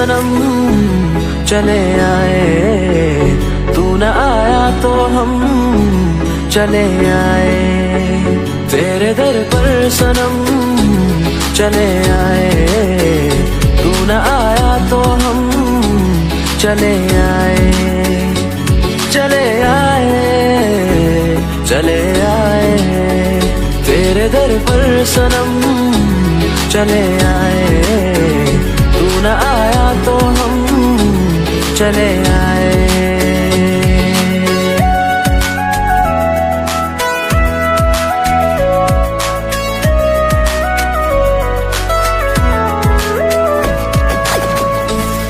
सनम चले आए, तू न आया तो हम चले आए। तेरे दर पर सनम चले आए, तू न आया तो हम चले आए। चले आए, चले आए, तेरे दर पर सनम चले आए, तू न आया तो हम चले आए।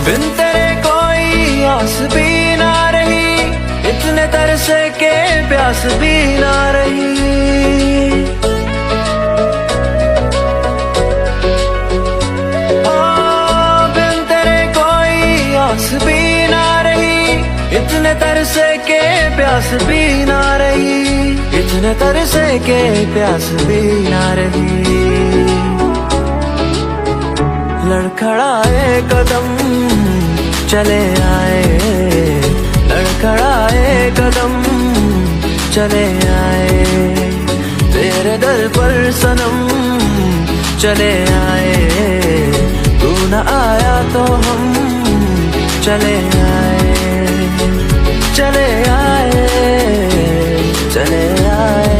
बिन तेरे कोई आस भी ना रही, इतने तरसे के प्यास भी ना रही। बिन तेरे कोई आस भी ना रही, इतने तरसे के प्यास भी ना रही, इतने तरसे के प्यास भी ना रही। लड़खड़ाए कदम चले आए, लड़खड़ाए कदम चले आए। तेरे दर पर सनम चले आए, तू न आया तो हम चले आए। चले आए, चले आए।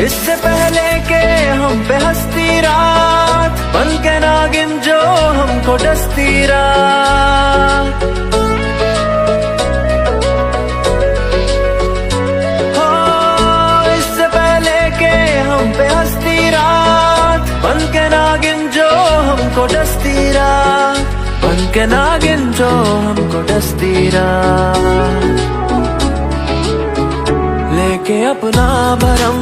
इससे पहले के हम पे हंसती रात, बन के नागिन जो हमको डसती रात। हो इससे पहले के हम पे हंसती रात, बन के नागिन जो हमको डसती रात, बन के नागिन जो हमको डसती रात। लेके अपना भरम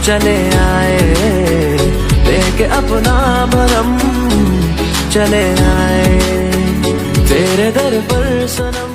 चले आए, लेके अपना भरम चले आए। तेरे दर पर सनम